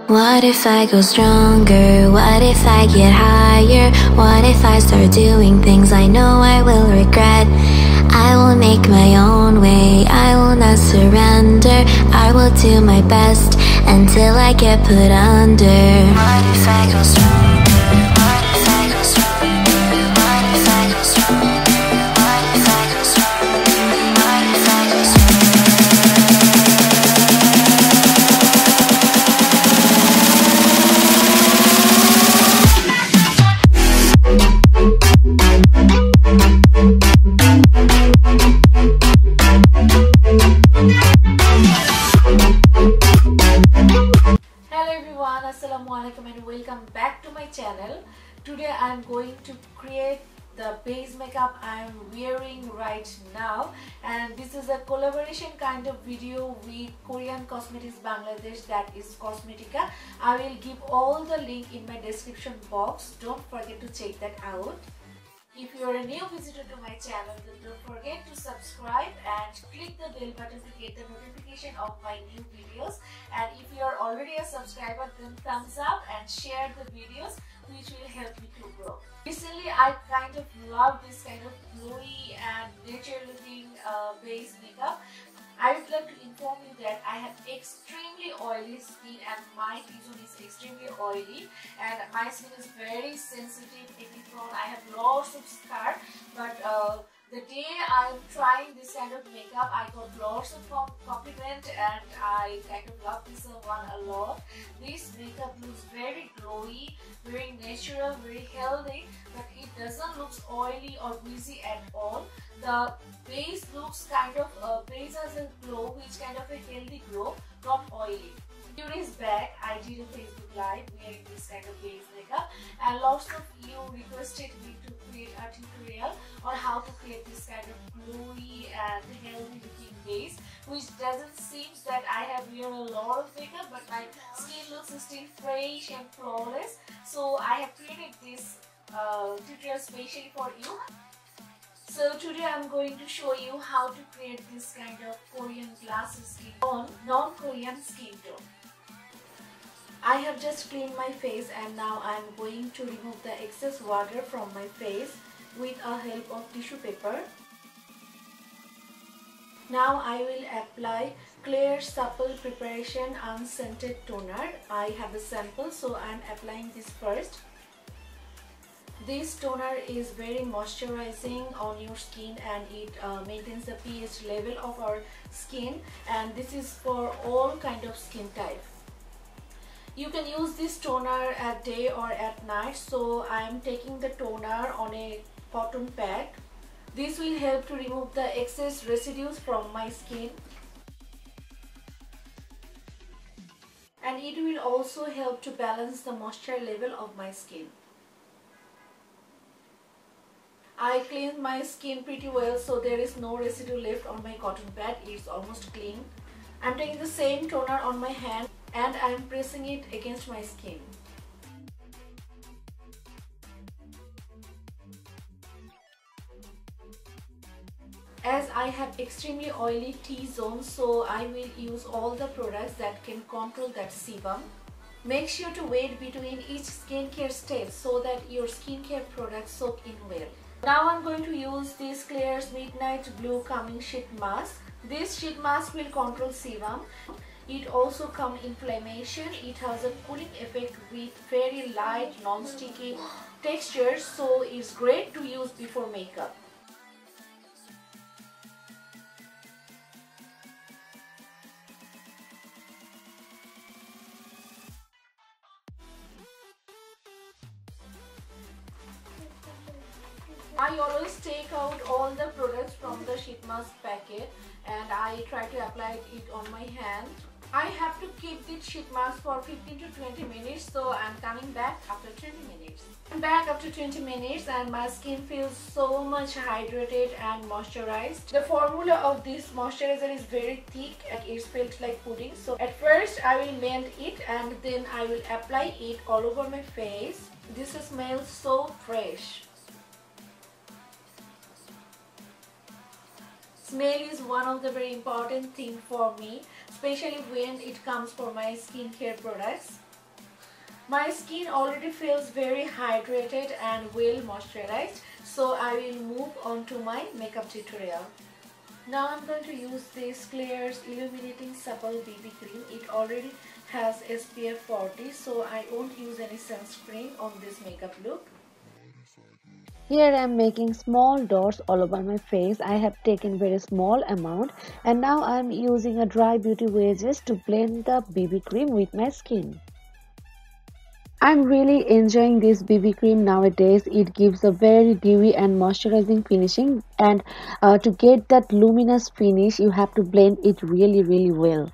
What if I go stronger? What if I get higher? What if I start doing things I know I will regret? I will make my own way, I will not surrender. I will do my best until I get put under. What if I go stronger? What if I go stronger? What if I go stronger? What if I go stronger? What if I go stronger? Assalamualikum and welcome back to my channel. Today I am going to create the base makeup I am wearing right now, and this is a collaboration kind of video with Korean cosmetics Bangladesh, that is Cosmetica. I will give all the link in my description box. Don't forget to check that out. If you are a new visitor to my channel, then don't forget to subscribe and click the bell button to get the notification of my new videos. And if you are already a subscriber, then thumbs up and share the videos, which will help me to grow. Recently, I kind of love this kind of glowy and nature looking base makeup. I would like to inform you that I have extremely oily skin, and my T-zone is extremely oily, and my skin is very sensitive, acne prone. I have lots of scar, but the day I'm trying this kind of makeup, I got lots of compliment, and I kind of love this one a lot. This makeup looks very glowy, very natural, very healthy, but it doesn't look oily or greasy at all. The base looks kind of base has a glow, which kind of a healthy glow, not oily. A few days back, I did a Facebook live wearing this kind of base makeup, and lots of you requested me to create a tutorial on how to create this kind of glowy and healthy looking base, which doesn't seem that I have worn a lot of makeup, but my skin looks still fresh and flawless. So I have created this tutorial specially for you. So today I'm going to show you how to create this kind of Korean glass skin on non-Korean skin tone. I have just cleaned my face, and now I'm going to remove the excess water from my face with a help of tissue paper. Now I will apply Klairs Supple Preparation Unscented Toner. I have a sample, so I'm applying this first. This toner is very moisturizing on your skin, and it maintains the pH level of our skin, and this is for all kind of skin type. You can use this toner at day or at night, so I am taking the toner on a cotton pad. This will help to remove the excess residues from my skin, and it will also help to balance the moisture level of my skin. I cleaned my skin pretty well, so there is no residue left on my cotton pad. It's almost clean. I'm taking the same toner on my hand, and I'm pressing it against my skin. As I have extremely oily T-zone, so I will use all the products that can control that sebum. Make sure to wait between each skincare step so that your skincare products soak in well. Now I'm going to use this Klairs Midnight Blue Calming Sheet Mask. This sheet mask will control sebum. It also comes inflammation. It has a cooling effect with very light, non-sticky texture, so it's great to use before makeup. I always take out all the products from the sheet mask packet, and I try to apply it on my hand. I have to keep this sheet mask for 15 to 20 minutes, so I'm coming back after 20 minutes. I'm back after 20 minutes, and my skin feels so much hydrated and moisturized. The formula of this moisturizer is very thick, and it feels like pudding. So at first I will melt it, and then I will apply it all over my face. This smells so fresh. Smell is one of the very important things for me, especially when it comes for my skincare products. My skin already feels very hydrated and well moisturized, so I will move on to my makeup tutorial. Now I'm going to use this Klairs Illuminating Supple BB Cream. It already has SPF 40, so I won't use any sunscreen on this makeup look. Here I am making small dots all over my face. I have taken very small amount and now I am using a dry beauty wedges to blend the BB cream with my skin. I'm really enjoying this BB cream nowadays. It gives a very dewy and moisturizing finishing, and to get that luminous finish you have to blend it really well.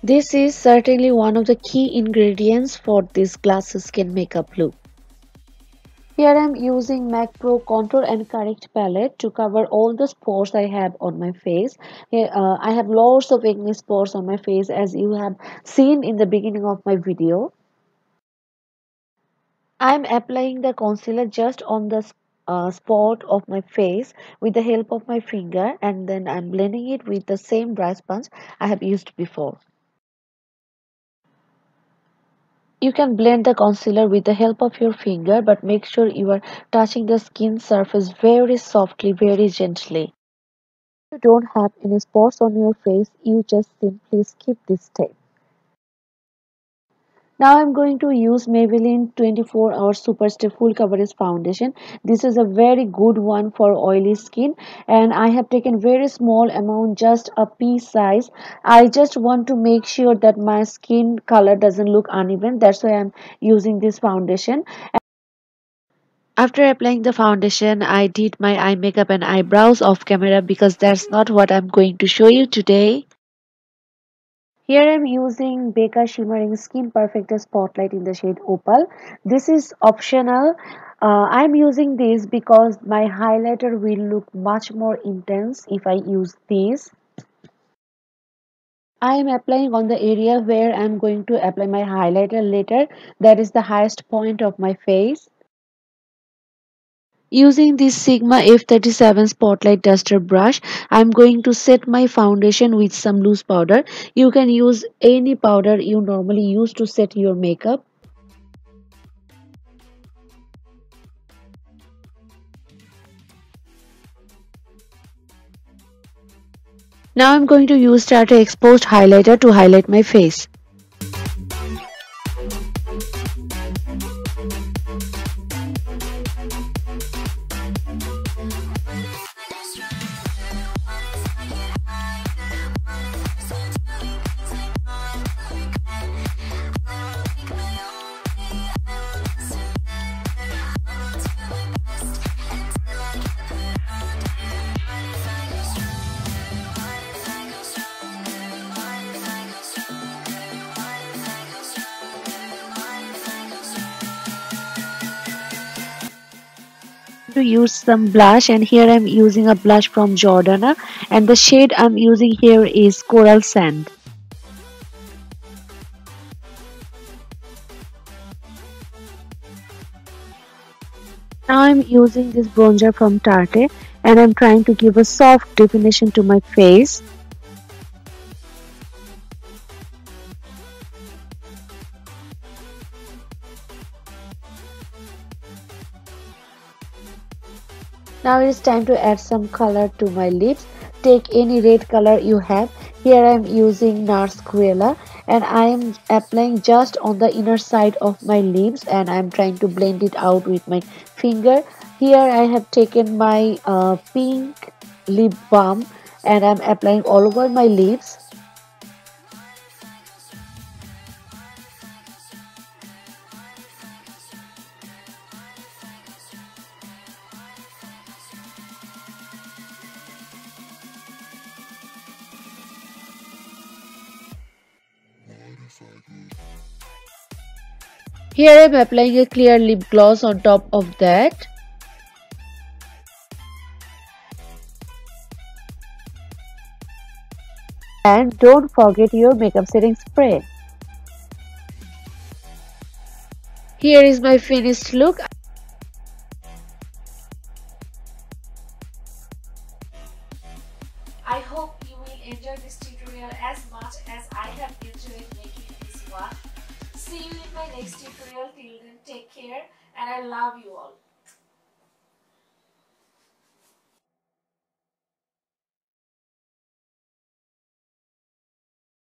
This is certainly one of the key ingredients for this glass skin makeup look. Here I am using MAC Pro Contour and Correct palette to cover all the spots I have on my face. Here, I have lots of acne spots on my face, as you have seen in the beginning of my video. I am applying the concealer just on the spot of my face with the help of my finger, and then I am blending it with the same brush sponge I have used before. You can blend the concealer with the help of your finger, but make sure you are touching the skin surface very softly, very gently. If you don't have any spots on your face, you just simply skip this step. Now I'm going to use Maybelline 24-hour Superstay Full Coverage Foundation. This is a very good one for oily skin, and I have taken very small amount, just a pea size. I just want to make sure that my skin color doesn't look uneven. That's why I'm using this foundation. After applying the foundation, I did my eye makeup and eyebrows off camera because that's not what I'm going to show you today. Here I'm using Becca Shimmering Skin Perfector Spotlight in the shade Opal. This is optional. I'm using this because my highlighter will look much more intense if I use this. I am applying on the area where I'm going to apply my highlighter later. That is the highest point of my face. Using this Sigma F37 Spotlight Duster brush, I'm going to set my foundation with some loose powder. You can use any powder you normally use to set your makeup. Now I'm going to use Tarte Exposed Highlighter to highlight my face. To use some blush, and here I'm using a blush from Jordana, and the shade I'm using here is Coral Sand. Now I'm using this bronzer from Tarte, and I'm trying to give a soft definition to my face. Now it's time to add some color to my lips. Take any red color you have. Here I am using NARS Cruella, and I am applying just on the inner side of my lips, and I am trying to blend it out with my finger. Here I have taken my pink lip balm, and I am applying all over my lips. Here I am applying a clear lip gloss on top of that. And don't forget your makeup setting spray. Here is my finished look. I hope you will enjoy this tutorial as much as I have enjoyed making this one. See you in in my next tutorial. Till then, take care and I love you all.